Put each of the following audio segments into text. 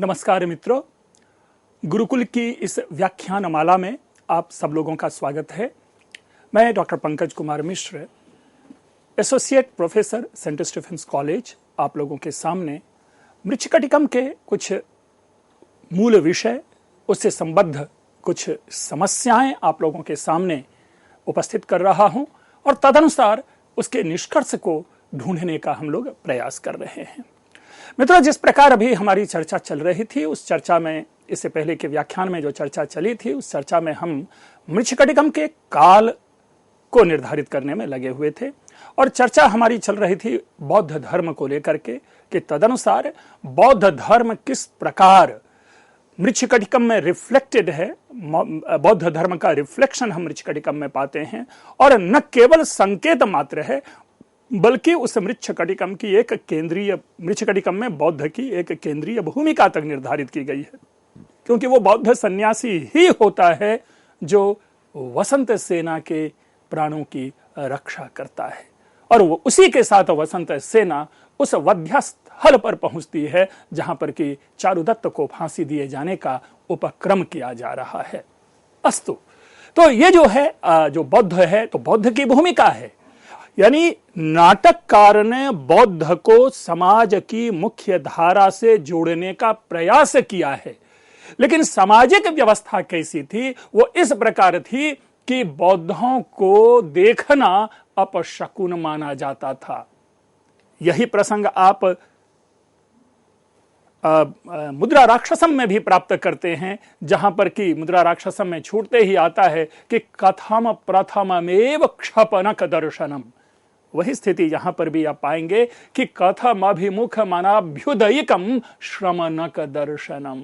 नमस्कार मित्रों, गुरुकुल की इस व्याख्यानमाला में आप सब लोगों का स्वागत है। मैं doctor Pankaj Kumar Mishra, associate professor Saint Stephen's College, आप लोगों के सामने मृच्छकटिकम के कुछ मूल विषय, उससे संबद्ध कुछ समस्याएं आप लोगों के सामने उपस्थित कर रहा हूं और तदनुसार उसके निष्कर्ष को ढूंढने का हम लोग प्रयास कर रहे हैं। मित्रों, जिस प्रकार अभी हमारी चर्चा चल रही थी, उस चर्चा में इससे पहले के व्याख्यान में जो चर्चा चली थी, उस चर्चा में हम मृच्छकटिकम के काल को निर्धारित करने में लगे हुए थे और चर्चा हमारी चल रही थी बौद्ध धर्म को लेकर के कि तदनुसार बौद्ध धर्म किस प्रकार मृच्छकटिकम में रिफ्लेक्टेड है। बौद्ध धर्म का रिफ्लेक्शन हम मृच्छकटिकम में पाते हैं और न केवल संकेत मात्र है बल्कि उस मृच्छकटिकम की एक केंद्रीय, मृच्छकटिकम में बौद्ध की एक केंद्रीय भूमिका तक निर्धारित की गई है, क्योंकि वो बौद्ध सन्यासी ही होता है जो वसंत सेना के प्राणों की रक्षा करता है और वो उसी के साथ वसंत सेना उस वध्यस्थल पर पहुंचती है जहां पर कि चारुदत्त को फांसी दिए जाने का उपक्रम किया जा रहा है। अस्तु, तो ये जो है जो बौद्ध है, तो बौद्ध की भूमिका है, यानी नाटककार ने बौद्ध को समाज की मुख्य धारा से जोड़ने का प्रयास किया है। लेकिन सामाजिक व्यवस्था कैसी थी? वो इस प्रकार थी कि बौद्धों को देखना अपशकुन माना जाता था। यही प्रसंग आप मुद्रा राक्षसम में भी प्राप्त करते हैं, जहां पर कि मुद्रा राक्षसम में छूटते ही आता है कि कथम प्रथममेव क्षपनक दर्शनम। वही स्थिति यहां पर भी आप पाएंगे कि कथम अभिमुख मनाभ्युदयिकम श्रमणक दर्शनम,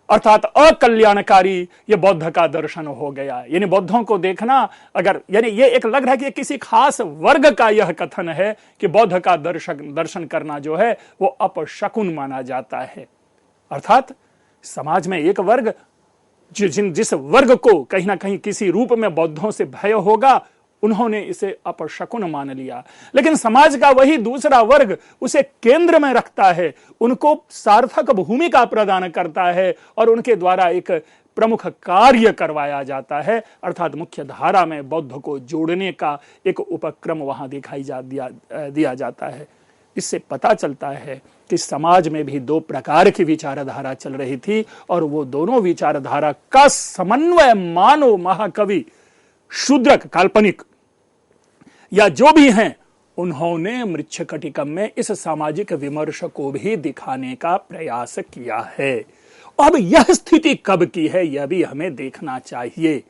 अर्थात अकल्याणकारी ये बौद्ध का दर्शन हो गया। यानी बौद्धों को देखना, अगर यानी ये एक लग रहा है कि किसी खास वर्ग का यह कथन है कि बौद्ध का दर्शन करना जो है वो अपशकुन माना जाता है। अर्थात समाज में एक वर्ग, जिस वर्ग को कहीं ना कहीं किसी रूप में बौद्धों से भय होगा, उन्होंने इसे अपशकुन मान लिया। लेकिन समाज का वही दूसरा वर्ग उसे केंद्र में रखता है, उनको सार्थक भूमिका प्रदान करता है और उनके द्वारा एक प्रमुख कार्य करवाया जाता है, अर्थात मुख्य धारा में बौद्ध को जोड़ने का एक उपक्रम वहां दिया जाता है। इससे पता चलता है कि समाज में भी दो प्रकार की विचारधारा चल रही थी और वो दोनों विचारधारा का समन्वय मानो महाकवि शूद्रक, काल्पनिक या जो भी हैं, उन्होंने मृच्छकटिकम में इस सामाजिक विमर्श को भी दिखाने का प्रयास किया है। अब यह स्थिति कब की है, यह भी हमें देखना चाहिए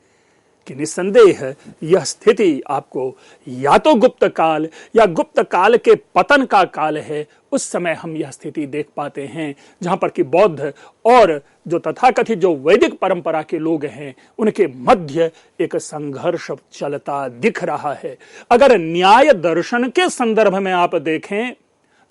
कि निस्संदेह यह स्थिति आपको या तो गुप्त काल या गुप्त काल के पतन का काल है, उस समय हम यह स्थिति देख पाते हैं जहां पर कि बौद्ध और जो तथाकथित जो वैदिक परंपरा के लोग हैं उनके मध्य एक संघर्ष चलता दिख रहा है। अगर न्याय दर्शन के संदर्भ में आप देखें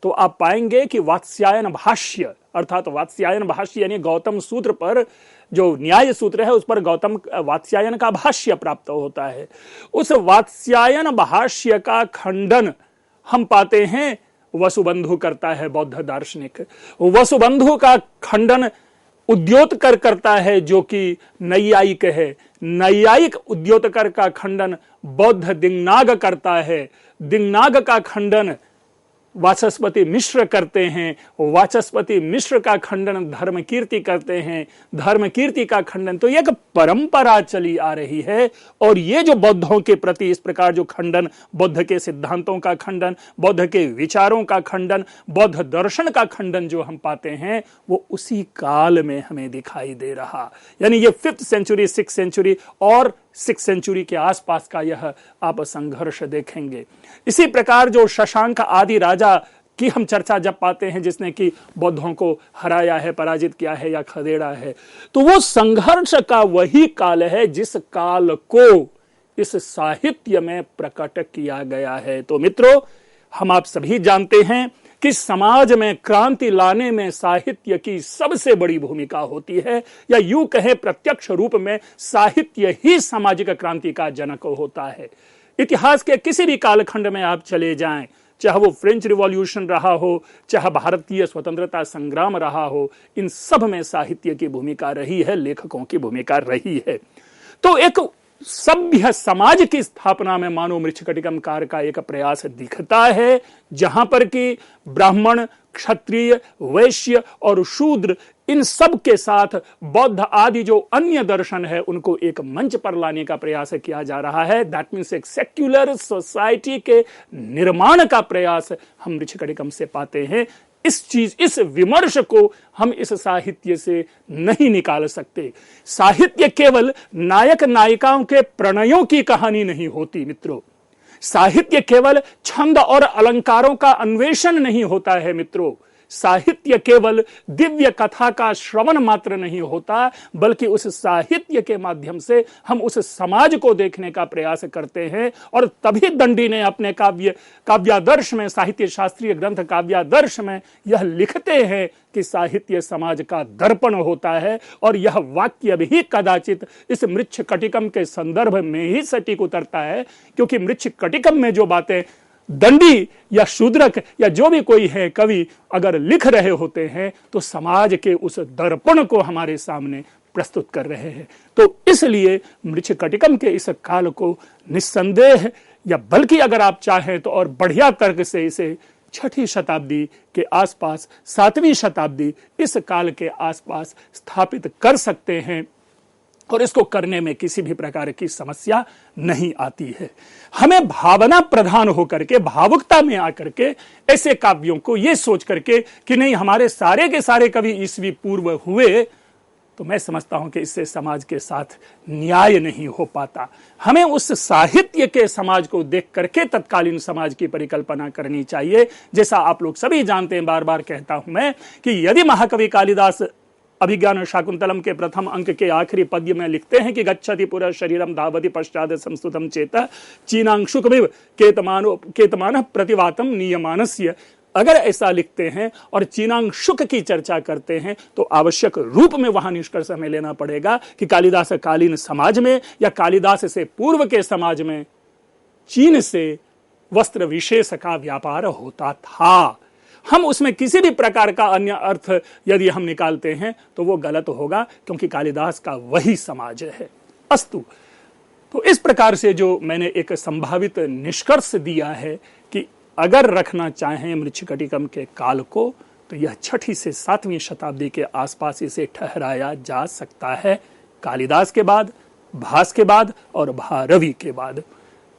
तो आप पाएंगे कि वात्स्यायन भाष्य, अर्थात वात्स्यायन भाष्य यानी गौतम सूत्र पर जो न्याय सूत्र है उस पर गौतम वात्स्यायन का भाष्य प्राप्त होता है। उस वात्स्यायन भाष्य का खंडन हम पाते हैं वसुबंधु करता है, बौद्ध दार्शनिक। वसुबंधु का खंडन उद्योतकर करता है जो कि नैयायिक है। नैयायिक उद्योतकर का खंडन बौद्ध दिंगनाग करता है। दिंगनाग का खंडन वाचस्पति मिश्र करते हैं। वाचस्पति मिश्र का खंडन धर्मकीर्ति करते हैं। धर्मकीर्ति का खंडन, तो एक परंपरा चली आ रही है और ये जो बौद्धों के प्रति इस प्रकार जो खंडन, बौद्ध के सिद्धांतों का खंडन, बौद्ध के विचारों का खंडन, बौद्ध दर्शन का खंडन जो हम पाते हैं वो उसी काल में हमें दिखाई दे रहा। यानी ये 5th सेंचुरी, 6th सेंचुरी और 6th सेंचुरी के आसपास का यह आप संघर्ष देखेंगे। इसी प्रकार जो शशांक आदि राजा की हम चर्चा जब पाते हैं जिसने कि बौद्धों को हराया है, पराजित किया है या खदेड़ा है, तो वो संघर्ष का वही काल है जिस काल को इस साहित्य में प्रकट किया गया है। तो मित्रों, हम आप सभी जानते हैं कि समाज में क्रांति लाने में साहित्य की सबसे बड़ी भूमिका होती है, या यूं कहे प्रत्यक्ष रूप में साहित्य ही सामाजिक क्रांति का जनक होता है। इतिहास के किसी भी कालखंड में आप चले जाएं, चाहे वो फ्रेंच रिवॉल्यूशन रहा हो, चाहे भारतीय स्वतंत्रता संग्राम रहा हो, इन सब में साहित्य की भूमिका रही है, लेखकों की भूमिका रही है। तो एक सभ्य समाज की स्थापना में मानव मृच्छकटिकमकार का एक प्रयास दिखता है, जहां पर कि ब्राह्मण, क्षत्रिय, वैश्य और शूद्र इन सब के साथ बौद्ध आदि जो अन्य दर्शन है उनको एक मंच पर लाने का प्रयास किया जा रहा है। दैट मीन्स एक सेक्युलर सोसाइटी के निर्माण का प्रयास हम मृच्छकटिकम से पाते हैं। इस विमर्श को हम इस साहित्य से नहीं निकाल सकते। साहित्य केवल नायक नायिकाओं के प्रणयों की कहानी नहीं होती मित्रों। साहित्य केवल छंद और अलंकारों का अन्वेषण नहीं होता है मित्रों। साहित्य केवल दिव्य कथा का श्रवण मात्र नहीं होता, बल्कि उस साहित्य के माध्यम से हम उस समाज को देखने का प्रयास करते हैं। और तभी दंडी ने अपने काव्यादर्श में, साहित्य शास्त्रीय ग्रंथ काव्यादर्श में यह लिखते हैं कि साहित्य समाज का दर्पण होता है। और यह वाक्य भी कदाचित इस मृच्छकटिकम के संदर्भ में ही सटीक उतरता है, क्योंकि मृच्छकटिकम में जो बातें दंडी या शूद्रक या जो भी कोई है कवि अगर लिख रहे होते हैं तो समाज के उस दर्पण को हमारे सामने प्रस्तुत कर रहे हैं। तो इसलिए मृच्छकटिकम के इस काल को निस्संदेह, या बल्कि अगर आप चाहें तो और बढ़िया तर्क से इसे 6वीं शताब्दी के आसपास, 7वीं शताब्दी, इस काल के आसपास स्थापित कर सकते हैं। और इसको करने में किसी भी प्रकार की समस्या नहीं आती है। हमें भावना प्रधान होकर के, भावुकता में आकर के ऐसे काव्यों को ये सोच करके कि नहीं हमारे सारे के सारे कवि ईस्वी पूर्व हुए, तो मैं समझता हूं कि इससे समाज के साथ न्याय नहीं हो पाता। हमें उस साहित्य के समाज को देख करके तत्कालीन समाज की परिकल्पना करनी चाहिए। जैसा आप लोग सभी जानते हैं, बार बार कहता हूं मैं कि यदि महाकवि कालिदास अभिज्ञान शाकुंतलम के प्रथम अंक के आखिरी पद्य में लिखते हैं कि गच्छति पुरा शरीरम धावति पश्चात संस्तुतम चेता चीनांशुकमिव केतमान प्रतिवातम नियमानस्य, अगर ऐसा लिखते हैं और चीनांशुक की चर्चा करते हैं तो आवश्यक रूप में वहां निष्कर्ष हमें लेना पड़ेगा कि कालिदास कालीन समाज में या कालिदास से पूर्व के समाज में चीन से वस्त्र विशेष का व्यापार होता था। हम उसमें किसी भी प्रकार का अन्य अर्थ यदि हम निकालते हैं तो वो गलत होगा, क्योंकि कालिदास का वही समाज है। अस्तु, तो इस प्रकार से जो मैंने एक संभावित निष्कर्ष दिया है कि अगर रखना चाहें मृच्छकटिकम के काल को, तो यह 6वीं से 7वीं शताब्दी के आसपास इसे ठहराया जा सकता है। कालिदास के बाद, भास के बाद और भारवी के बाद।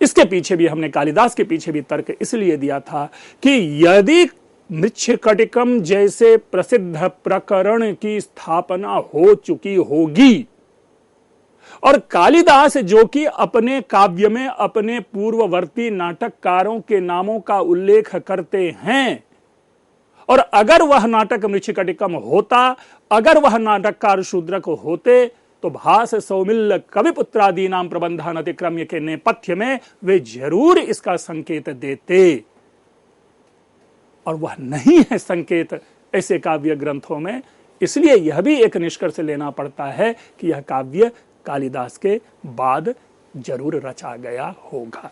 इसके पीछे भी हमने, कालिदास के पीछे भी तर्क इसलिए दिया था कि यदि मृच्छकटिकम जैसे प्रसिद्ध प्रकरण की स्थापना हो चुकी होगी और कालिदास जो कि अपने काव्य में अपने पूर्ववर्ती नाटककारों के नामों का उल्लेख करते हैं, और अगर वह नाटक मृच्छकटिकम होता, अगर वह नाटककार शूद्रक होते, तो भास सौमिल्य कविपुत्रादि नाम प्रबंधन अतिक्रम्य के नेपथ्य में वे जरूर इसका संकेत देते। और वह नहीं है संकेत ऐसे काव्य ग्रंथों में, इसलिए यह भी एक निष्कर्ष लेना पड़ता है कि यह काव्य कालिदास के बाद जरूर रचा गया होगा।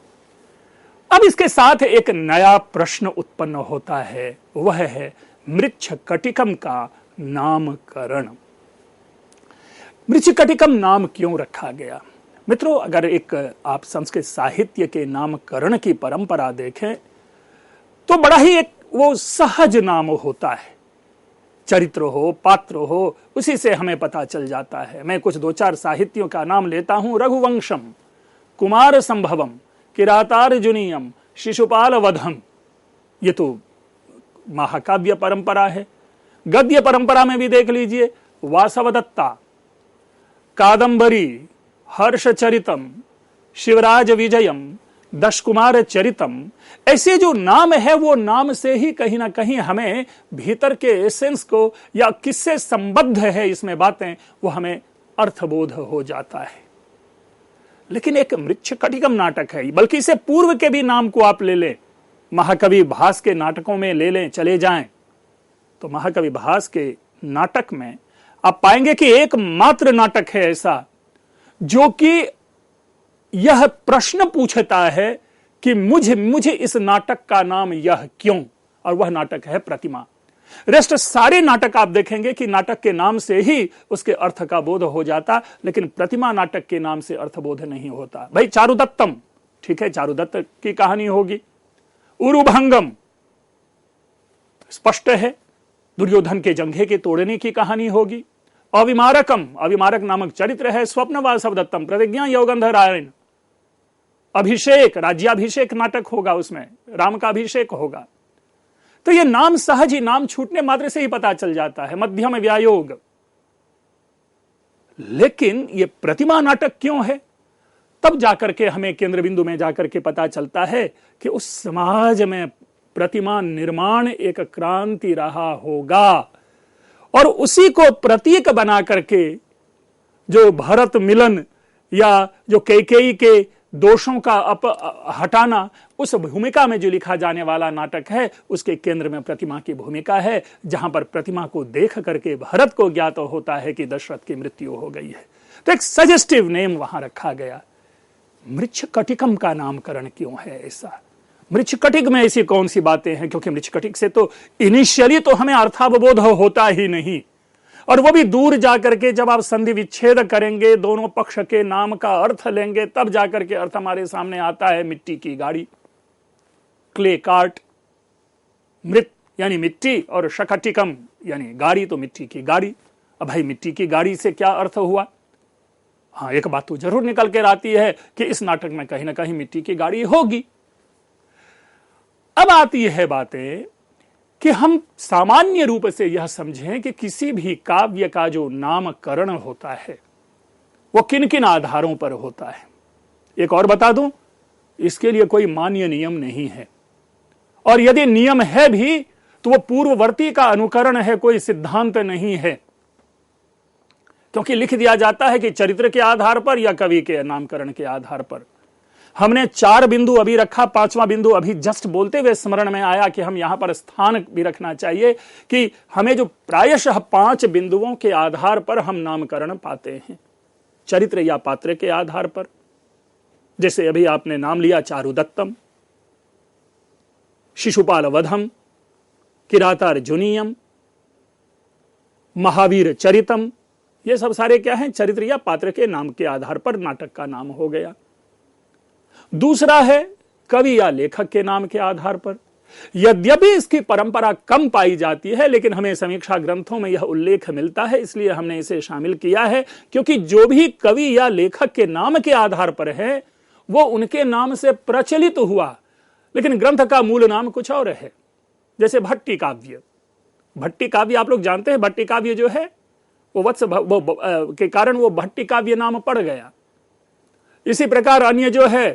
अब इसके साथ एक नया प्रश्न उत्पन्न होता है, वह है मृच्छकटिकम का नामकरण। मृच्छकटिकम नाम क्यों रखा गया? मित्रों, अगर एक आप संस्कृत साहित्य के नामकरण की परंपरा देखें तो बड़ा ही एक वो सहज नाम होता है। चरित्र हो, पात्र हो, उसी से हमें पता चल जाता है। मैं कुछ 2-4 साहित्यों का नाम लेता हूं। रघुवंशम, कुमार संभवम, किरातार्जुनीयम, शिशुपाल वधम, ये तो महाकाव्य परंपरा है। गद्य परंपरा में भी देख लीजिए, वासवदत्ता, कादंबरी, हर्षचरितम, शिवराज विजयम, दशकुमार चरितम, ऐसे जो नाम है वो नाम से ही कहीं ना कहीं हमें भीतर के एसेंस को या किससे संबद्ध है इसमें बातें, वो हमें अर्थबोध हो जाता है। लेकिन एक मृच्छकटिकम नाटक है, बल्कि इसे पूर्व के भी नाम को आप ले लें, महाकवि भास के नाटकों में ले लें, चले जाएं, तो महाकवि भास के नाटक में आप पाएंगे कि एकमात्र नाटक है ऐसा जो कि यह प्रश्न पूछता है कि मुझे इस नाटक का नाम यह क्यों, और वह नाटक है प्रतिमा। रेस्ट सारे नाटक आप देखेंगे कि नाटक के नाम से ही उसके अर्थ का बोध हो जाता, लेकिन प्रतिमा नाटक के नाम से अर्थबोध नहीं होता। भाई चारुदत्तम, ठीक है, चारुदत्त की कहानी होगी। उरुभंगम स्पष्ट है, दुर्योधन के जंघे के तोड़ने की कहानी होगी। अविमारकम, अविमारक नामक चरित्र है। स्वप्नवासव दत्तम, प्रतिज्ञा योगंधरायण। अभिषेक, राज्याभिषेक नाटक होगा, उसमें राम का अभिषेक होगा। तो ये नाम सहज ही, नाम छूटने मात्र से ही पता चल जाता है। मध्यम व्यायोग। लेकिन ये प्रतिमा नाटक क्यों है, तब जाकर के हमें केंद्र बिंदु में जाकर के पता चलता है कि उस समाज में प्रतिमा निर्माण एक क्रांति रहा होगा, और उसी को प्रतीक बना करके जो भरत मिलन या जो कैकेयी के दोषों का हटाना, उस भूमिका में जो लिखा जाने वाला नाटक है, उसके केंद्र में प्रतिमा की भूमिका है, जहां पर प्रतिमा को देख करके भरत को ज्ञात होता है कि दशरथ की मृत्यु हो गई है। तो एक सजेस्टिव नेम वहां रखा गया। मृच्छकटिकम का नामकरण क्यों है ऐसा? मृच्छकटिक में ऐसी कौन सी बातें हैं? क्योंकि मृच्छकटिक से तो इनिशियली तो हमें अर्थावबोध होता ही नहीं, और वो भी दूर जाकर के जब आप संधि विच्छेद करेंगे, दोनों पक्ष के नाम का अर्थ लेंगे, तब जाकर के अर्थ हमारे सामने आता है। मिट्टी की गाड़ी, क्ले कार्ट, मृत यानी मिट्टी, और शकटिकम यानी गाड़ी, तो मिट्टी की गाड़ी। अब भाई मिट्टी की गाड़ी से क्या अर्थ हुआ? हाँ, एक बात तो जरूर निकल कर आती है कि इस नाटक में कहीं ना कहीं मिट्टी की गाड़ी होगी। अब आती है बातें कि हम सामान्य रूप से यह समझें कि किसी भी काव्य का जो नामकरण होता है वो किन किन आधारों पर होता है। एक और बता दूं, इसके लिए कोई मान्य नियम नहीं है, और यदि नियम है भी तो वो पूर्ववर्ती का अनुकरण है, कोई सिद्धांत नहीं है। क्योंकि लिख दिया जाता है कि चरित्र के आधार पर या कवि के नामकरण के आधार पर। हमने 4 बिंदु अभी रखा, 5वां बिंदु अभी जस्ट बोलते हुए स्मरण में आया कि हम यहां पर स्थान भी रखना चाहिए कि हमें जो प्रायशः 5 बिंदुओं के आधार पर हम नामकरण पाते हैं, चरित्र या पात्र के आधार पर। जैसे अभी आपने नाम लिया चारुदत्तम, शिशुपाल वधम, किरातार्जुनीयम, महावीर चरितम, ये सब सारे क्या हैं? चरित्र या पात्र के नाम के आधार पर नाटक का नाम हो गया। दूसरा है कवि या लेखक के नाम के आधार पर। यद्यपि इसकी परंपरा कम पाई जाती है, लेकिन हमें समीक्षा ग्रंथों में यह उल्लेख मिलता है, इसलिए हमने इसे शामिल किया है। क्योंकि जो भी कवि या लेखक के नाम के आधार पर है वो उनके नाम से प्रचलित हुआ, लेकिन ग्रंथ का मूल नाम कुछ और है। जैसे भट्टी काव्य, भट्टी काव्य आप लोग जानते हैं, भट्टी काव्य जो है वो वत्स के कारण वो भट्टी काव्य नाम पड़ गया। इसी प्रकार अन्य जो है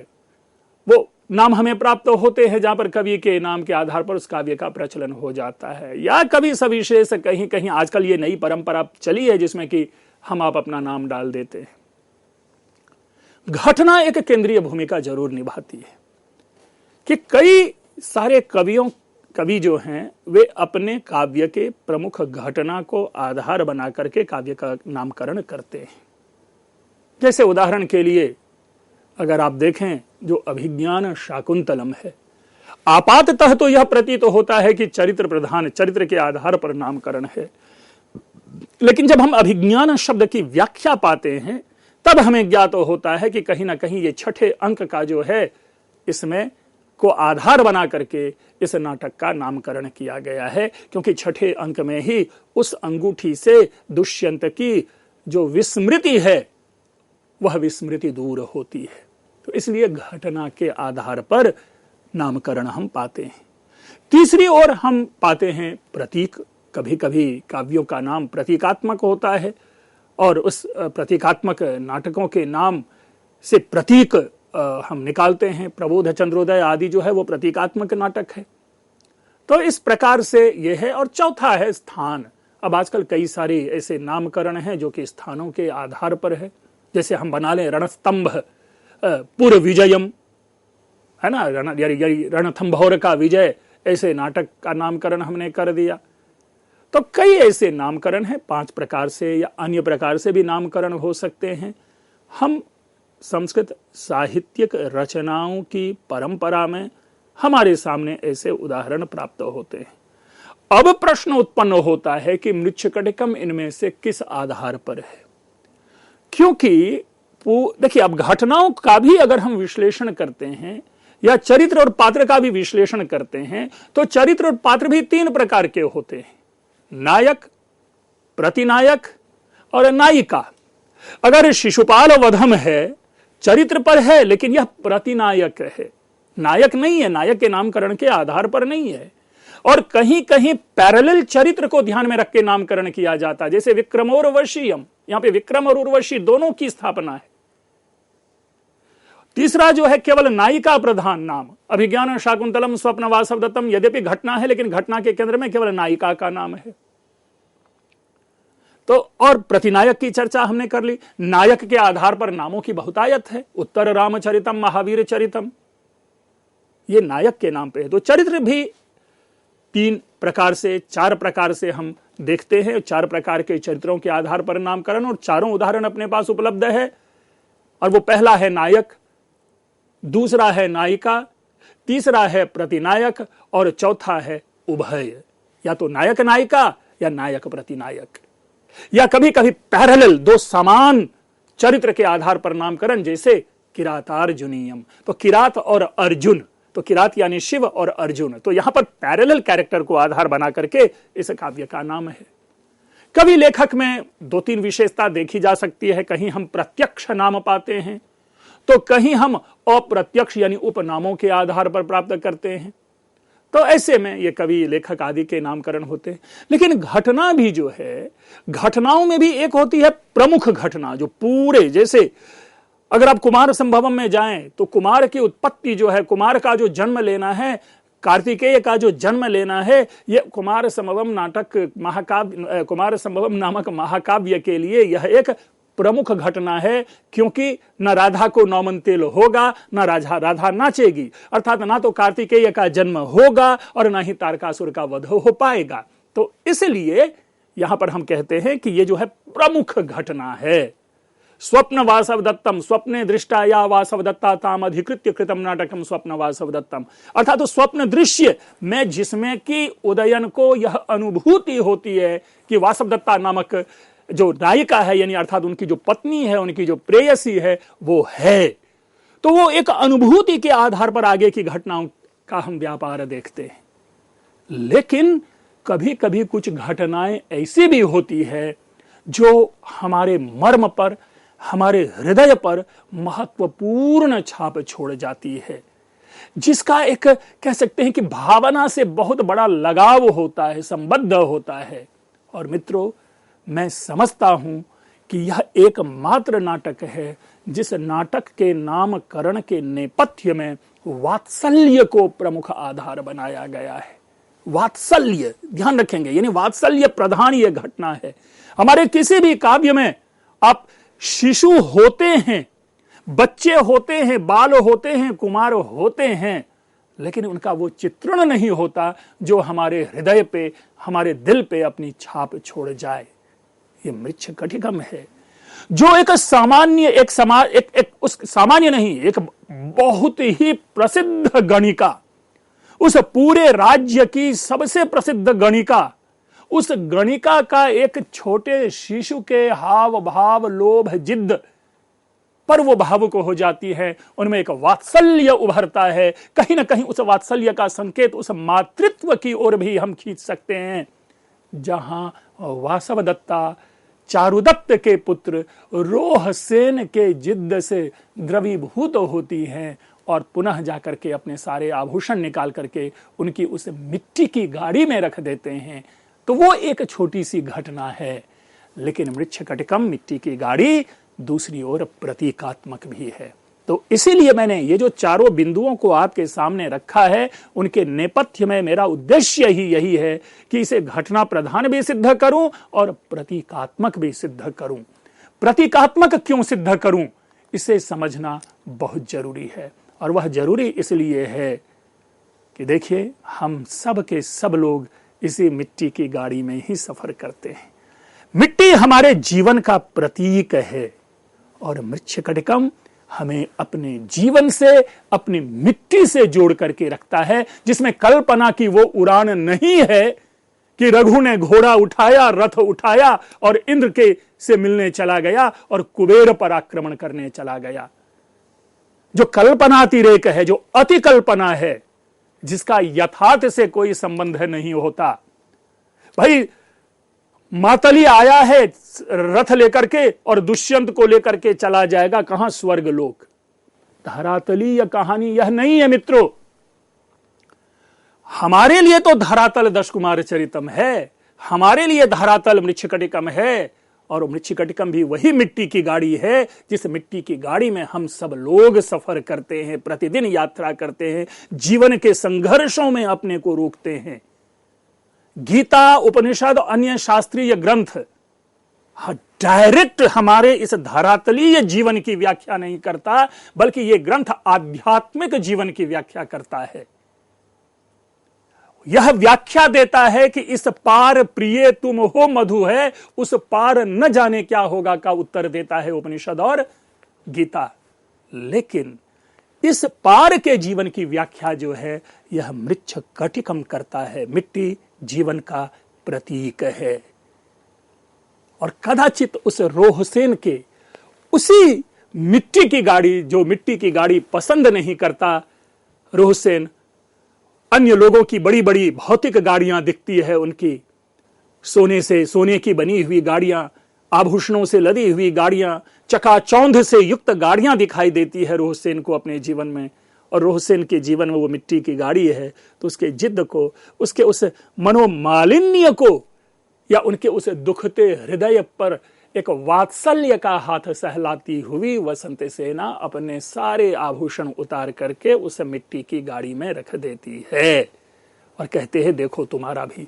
वो नाम हमें प्राप्त होते हैं जहां पर कवि के नाम के आधार पर उस काव्य का प्रचलन हो जाता है, या कवि सविशेष कहीं कहीं आजकल ये नई परंपरा चली है जिसमें कि हम आप अपना नाम डाल देते हैं। घटना एक केंद्रीय भूमिका जरूर निभाती है कि कई सारे कवि जो हैं वे अपने काव्य के प्रमुख घटना को आधार बना करके काव्य का नामकरण करते हैं। जैसे उदाहरण के लिए अगर आप देखें जो अभिज्ञान शाकुंतलम है, आपाततः तो यह प्रतीत होता है कि चरित्र प्रधान, चरित्र के आधार पर नामकरण है, लेकिन जब हम अभिज्ञान शब्द की व्याख्या पाते हैं तब हमें ज्ञात होता है कि कहीं ना कहीं ये 6ठे अंक का जो है इसमें को आधार बना करके इस नाटक का नामकरण किया गया है। क्योंकि 6ठे अंक में ही उस अंगूठी से दुष्यंत की जो विस्मृति है वह विस्मृति दूर होती है। तो इसलिए घटना के आधार पर नामकरण हम पाते हैं। तीसरी ओर हम पाते हैं प्रतीक। कभी कभी काव्यों का नाम प्रतीकात्मक होता है और उस प्रतीकात्मक नाटकों के नाम से प्रतीक हम निकालते हैं। प्रबोध चंद्रोदय आदि जो है वो प्रतीकात्मक नाटक है। तो इस प्रकार से यह है। और चौथा है स्थान। अब आजकल कई सारे ऐसे नामकरण हैं जो कि स्थानों के आधार पर है। जैसे हम बना लें रणस्तंभ पुर विजयम, है ना, रणथंभौर का विजय, ऐसे नाटक का नामकरण हमने कर दिया। तो कई ऐसे नामकरण हैं, 5 प्रकार से या अन्य प्रकार से भी नामकरण हो सकते हैं। हम संस्कृत साहित्यिक रचनाओं की परंपरा में हमारे सामने ऐसे उदाहरण प्राप्त होते हैं। अब प्रश्न उत्पन्न होता है कि मृच्छकटिकम इनमें से किस आधार पर है, क्योंकि देखिए अब घटनाओं का भी अगर हम विश्लेषण करते हैं या चरित्र और पात्र का भी विश्लेषण करते हैं तो चरित्र और पात्र भी तीन प्रकार के होते हैं, नायक, प्रतिनायक और नायिका। अगर शिशुपाल वधम है, चरित्र पर है लेकिन यह प्रतिनायक है, नायक नहीं है, नायक के नामकरण के आधार पर नहीं है। और कहीं कहीं पैरेलल चरित्र को ध्यान में रख के नामकरण किया जाता है, जैसे विक्रम और उर्वशीयम, यहां पे विक्रम और उर्वशी दोनों की स्थापना है। तीसरा जो है केवल नायिका प्रधान नाम, अभिज्ञान शाकुंतलम स्वप्न वासवदत्तम, यद्यपि घटना है लेकिन घटना के केंद्र में केवल नायिका का नाम है। तो और प्रतिनायक की चर्चा हमने कर ली, नायक के आधार पर नामों की बहुतायत है, उत्तर रामचरितम, महावीर चरितम, ये नायक के नाम पे है। तो चरित्र भी तीन प्रकार से, चार प्रकार से हम देखते हैं, चार प्रकार के चरित्रों के आधार पर नामकरण, और चारों उदाहरण अपने पास उपलब्ध है। और वो पहला है नायक, दूसरा है नायिका, तीसरा है प्रतिनायक और चौथा है उभय, या तो नायक नायिका या नायक प्रतिनायक, या कभी कभी पैरेलल दो समान चरित्र के आधार पर नामकरण, जैसे किरातार्जुनीयम, तो किरात और अर्जुन, तो किरात यानी शिव और अर्जुन, तो यहां पर पैरेलल कैरेक्टर को आधार बना करके इस काव्य का नाम है। कवि लेखक में दो तीन विशेषता देखी जा सकती है, कहीं हम प्रत्यक्ष नाम पाते हैं तो कहीं हम अप्रत्यक्ष यानी उपनामों के आधार पर प्राप्त करते हैं। तो ऐसे में ये कवि लेखक आदि के नामकरण होते हैं। लेकिन घटना भी जो है, घटनाओं में भी एक होती है प्रमुख घटना, जो पूरे, जैसे अगर आप कुमार संभवम में जाएं तो कुमार की उत्पत्ति जो है, कुमार का जो जन्म लेना है, कार्तिकेय का जो जन्म लेना है, ये कुमार संभवम नाटक महाकाव्य, कुमार संभवम नामक महाकाव्य के लिए यह एक प्रमुख घटना है, क्योंकि न राधा को नौमन तेल होगा, न राधा नाचेगी, अर्थात ना तो कार्तिकेय का जन्म होगा और ना ही तारकासुर का वध हो पाएगा। तो इसलिए यहां पर हम कहते हैं कि ये जो है प्रमुख घटना है। स्वप्न वासव दत्तम, स्वप्ने दृष्टा या वासव दत्ता ताम अधिकृत्य कृतम नाटकम स्वप्न वासव दत्तम, अर्थात तो स्वप्न दृश्य में जिसमें कि उदयन को यह अनुभूति होती है कि वासव दत्ता नामक जो नायिका है, यानी अर्थात उनकी जो पत्नी है, उनकी जो प्रेयसी है, वो है। तो वो एक अनुभूति के आधार पर आगे की घटनाओं का हम व्यापार देखते हैं। लेकिन कभी कभी कुछ घटनाएं ऐसी भी होती है जो हमारे मर्म पर, हमारे हृदय पर महत्वपूर्ण छाप छोड़ जाती है, जिसका एक कह सकते हैं कि भावना से बहुत बड़ा लगाव होता है, संबद्ध होता है। और मित्रों, मैं समझता हूं कि यह एकमात्र नाटक है जिस नाटक के नामकरण के नेपथ्य में वात्सल्य को प्रमुख आधार बनाया गया है। वात्सल्य, ध्यान रखेंगे, यानी वात्सल्य प्रधान यह घटना है। हमारे किसी भी काव्य में आप शिशु होते हैं, बच्चे होते हैं, बाल होते हैं, कुमार होते हैं, लेकिन उनका वो चित्रण नहीं होता जो हमारे हृदय पे, हमारे दिल पे अपनी छाप छोड़ जाए। ये मृच्छकटिकम है, जो एक सामान्य, उस सामान्य नहीं, एक बहुत ही प्रसिद्ध गणिका, उस पूरे राज्य की सबसे प्रसिद्ध गणिका, उस गणिका का एक छोटे शिशु के हाव भाव, लोभ, जिद्द पर वो भावुक हो जाती है, उनमें एक वात्सल्य उभरता है। कहीं ना कहीं उस वात्सल्य का संकेत उस मातृत्व की ओर भी हम खींच सकते हैं, जहां वासवदत्ता चारुदत्त के पुत्र रोहसेन के जिद्द से द्रवीभूत होती हैं और पुनः जाकर के अपने सारे आभूषण निकाल करके उनकी उस मिट्टी की गाड़ी में रख देते हैं। तो वो एक छोटी सी घटना है, लेकिन मृच्छकटिकम, मिट्टी की गाड़ी, दूसरी ओर प्रतीकात्मक भी है। तो इसीलिए मैंने ये जो चारों बिंदुओं को आपके सामने रखा है, उनके नेपथ्य में मेरा उद्देश्य ही यही है कि इसे घटना प्रधान भी सिद्ध करूं और प्रतीकात्मक भी सिद्ध करूं। प्रतीकात्मक क्यों सिद्ध करूं, इसे समझना बहुत जरूरी है। और वह जरूरी इसलिए है कि देखिए, हम सब के सब लोग इसी मिट्टी की गाड़ी में ही सफर करते हैं। मिट्टी हमारे जीवन का प्रतीक है और मृच्छकटिकम हमें अपने जीवन से, अपनी मिट्टी से जोड़ करके रखता है, जिसमें कल्पना की वो उड़ान नहीं है कि रघु ने घोड़ा उठाया, रथ उठाया और इंद्र के से मिलने चला गया और कुबेर पर आक्रमण करने चला गया। जो कल्पनातिरेक है, जो अति कल्पना है, जिसका यथार्थ से कोई संबंध नहीं होता। भाई मातली आया है रथ लेकर के और दुष्यंत को लेकर के चला जाएगा कहां? स्वर्ग लोक। धरातली या कहानी यह नहीं है मित्रों। हमारे लिए तो धरातल दश कुमार चरितम है, हमारे लिए धरातल मृच्छकटिकम है, और मृच्छकटिकम भी वही मिट्टी की गाड़ी है जिस मिट्टी की गाड़ी में हम सब लोग सफर करते हैं, प्रतिदिन यात्रा करते हैं, जीवन के संघर्षों में अपने को रोकते हैं। गीता, उपनिषद, अन्य शास्त्रीय ग्रंथ डायरेक्ट हमारे इस धरातलीय जीवन की व्याख्या नहीं करता, बल्कि यह ग्रंथ आध्यात्मिक जीवन की व्याख्या करता है। यह व्याख्या देता है कि इस पार प्रिय तुम हो मधु है, उस पार न जाने क्या होगा का उत्तर देता है उपनिषद और गीता। लेकिन इस पार के जीवन की व्याख्या जो है यह मृच्छकटिकम करता है। मिट्टी जीवन का प्रतीक है। और कदाचित उस रोहसेन के उसी मिट्टी की गाड़ी, जो मिट्टी की गाड़ी पसंद नहीं करता, रोहसेन अन्य लोगों की बड़ी बड़ी भौतिक गाड़ियां दिखती है, उनकी सोने की बनी हुई गाड़ियां, आभूषणों से लदी हुई गाड़ियां, चकाचौंध से युक्त गाड़ियां दिखाई देती है रोहसेन को अपने जीवन में। और रोहसेन के जीवन में वो मिट्टी की गाड़ी है, तो उसके जिद्द को, उसके उस मनोमालिन्य को, या उनके उस दुखते हृदय पर एक वात्सल्य का हाथ सहलाती हुई वसंत सेना अपने सारे आभूषण उतार करके उस मिट्टी की गाड़ी में रख देती है और कहते हैं देखो तुम्हारा भी।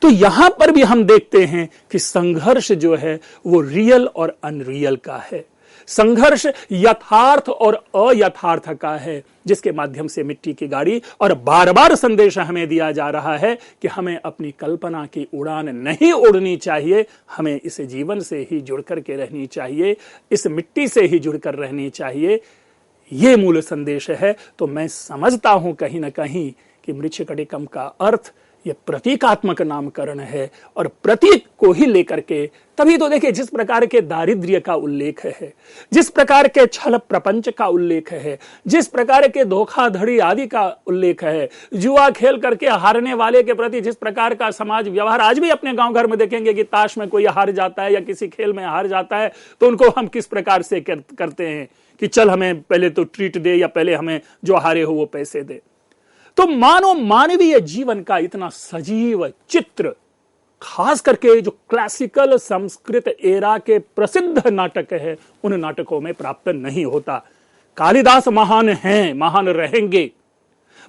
तो यहां पर भी हम देखते हैं कि संघर्ष जो है वो रियल और अनरियल का है। संघर्ष यथार्थ और अयथार्थ का है, जिसके माध्यम से मिट्टी की गाड़ी, और बार बार संदेश हमें दिया जा रहा है कि हमें अपनी कल्पना की उड़ान नहीं उड़नी चाहिए, हमें इस जीवन से ही जुड़कर के रहनी चाहिए, इस मिट्टी से ही जुड़कर रहनी चाहिए। ये मूल संदेश है। तो मैं समझता हूं कहीं ना कहीं कि मृच्छकटिकम का अर्थ यह प्रतीकात्मक नामकरण है, और प्रतीक को ही लेकर के, तभी तो देखिए जिस प्रकार के दारिद्र्य का उल्लेख है, जिस प्रकार के छल प्रपंच का उल्लेख है, जिस प्रकार के धोखाधड़ी आदि का उल्लेख है, जुआ खेल करके हारने वाले के प्रति जिस प्रकार का समाज व्यवहार, आज भी अपने गांव घर में देखेंगे कि ताश में कोई हार जाता है या किसी खेल में हार जाता है तो उनको हम किस प्रकार से करते हैं कि चल हमें पहले तो ट्रीट दे, या पहले हमें जो हारे हो वो पैसे दे। तो मानो मानवीय जीवन का इतना सजीव चित्र, खास करके जो क्लासिकल संस्कृत एरा के प्रसिद्ध नाटक है, उन नाटकों में प्राप्त नहीं होता। कालिदास महान हैं, महान रहेंगे,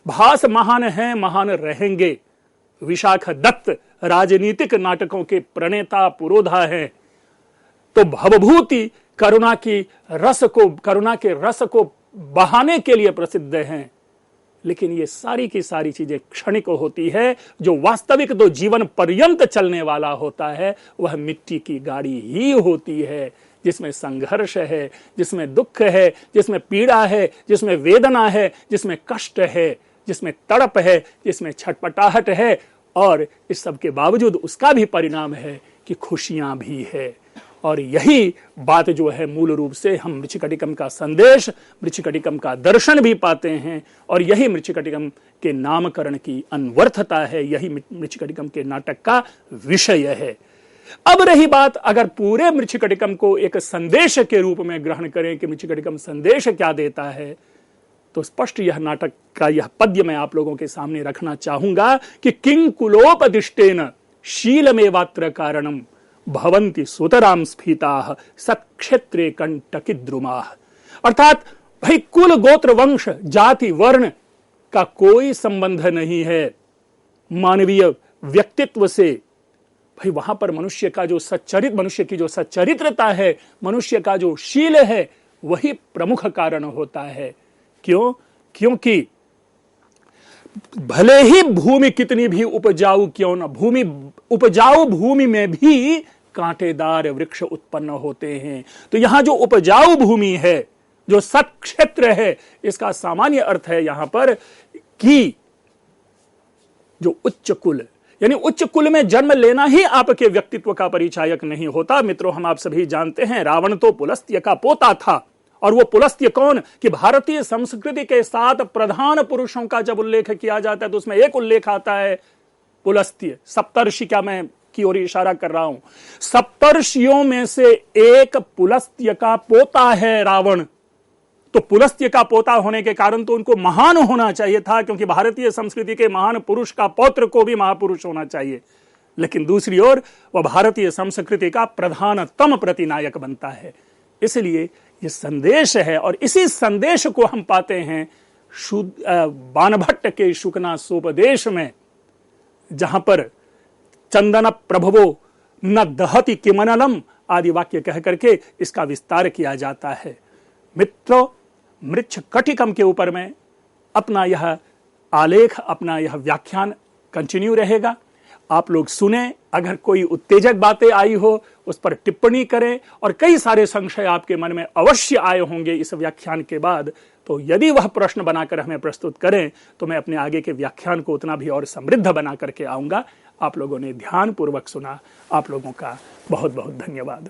भास महान हैं, महान रहेंगे, विशाख दत्त राजनीतिक नाटकों के प्रणेता पुरोधा हैं, तो भवभूति करुणा के रस को बहाने के लिए प्रसिद्ध हैं। लेकिन ये सारी की सारी चीजें क्षणिक होती है। जो वास्तविक तो जीवन पर्यंत चलने वाला होता है वह मिट्टी की गाड़ी ही होती है, जिसमें संघर्ष है, जिसमें दुख है, जिसमें पीड़ा है, जिसमें वेदना है, जिसमें कष्ट है, जिसमें तड़प है, जिसमें छटपटाहट है, और इस सब के बावजूद उसका भी परिणाम है कि खुशियां भी है। और यही बात जो है मूल रूप से हम मृच्छकटिकम का संदेश, मृच्छकटिकम का दर्शन भी पाते हैं, और यही मृच्छकटिकम के नामकरण की अनवर्थता है, यही मृच्छकटिकम के नाटक का विषय है। अब रही बात, अगर पूरे मृच्छकटिकम को एक संदेश के रूप में ग्रहण करें कि मृच्छकटिकम संदेश क्या देता है, तो स्पष्ट यह नाटक का यह पद्य मैं आप लोगों के सामने रखना चाहूंगा कि किं कुलोपदिष्टेन शीलमेवात्र कारणम भवन्ति सुतराम स्फीताः सत्क्षेत्रे कंटकिद्रुमाः। अर्थात भाई कुल गोत्र वंश जाति वर्ण का कोई संबंध नहीं है मानवीय व्यक्तित्व से। भाई वहां पर मनुष्य की जो सच्चरित्रता है, मनुष्य का जो शील है, वही प्रमुख कारण होता है। क्यों? क्योंकि भले ही भूमि कितनी भी उपजाऊ क्यों न, उपजाऊ भूमि में भी कांटेदार वृक्ष उत्पन्न होते हैं। तो यहां जो उपजाऊ भूमि है जो सत क्षेत्र है, इसका सामान्य अर्थ है यहां पर कि जो उच्च कुल, यानी उच्च कुल में जन्म लेना ही आपके व्यक्तित्व का परिचायक नहीं होता। मित्रों, हम आप सभी जानते हैं रावण तो पुलस्त्य का पोता था, और वो पुलस्त्य कौन कि भारतीय संस्कृति के 7 प्रधान पुरुषों का जब उल्लेख किया जाता है तो उसमें एक उल्लेख आता है पुलस्त्य। सप्तर्षि का मैं की ओर इशारा कर रहा हूं, सप्तर्षियों में से एक पुलस्त्य का पोता है रावण। तो पुलस्त्य का पोता होने के कारण तो उनको महान होना चाहिए था, क्योंकि भारतीय संस्कृति के महान पुरुष का पौत्र को भी महापुरुष होना चाहिए। लेकिन दूसरी ओर वह भारतीय संस्कृति का प्रधानतम प्रतिनायक बनता है। इसलिए यह संदेश है, और इसी संदेश को हम पाते हैं बाणभट्ट के शुकना सोपदेश में, जहां पर चंदन प्रभवो न दहति किमनलम आदि वाक्य कह करके इसका विस्तार किया जाता है। मित्रों, मृच्छ कटिकम के ऊपर में अपना यह आलेख, अपना यह व्याख्यान कंटिन्यू रहेगा। आप लोग सुने, अगर कोई उत्तेजक बातें आई हो उस पर टिप्पणी करें, और कई सारे संशय आपके मन में अवश्य आए होंगे इस व्याख्यान के बाद, तो यदि वह प्रश्न बनाकर हमें प्रस्तुत करें तो मैं अपने आगे के व्याख्यान को उतना भी और समृद्ध बना करके आऊंगा। आप लोगों ने ध्यानपूर्वक सुना, आप लोगों का बहुत बहुत धन्यवाद।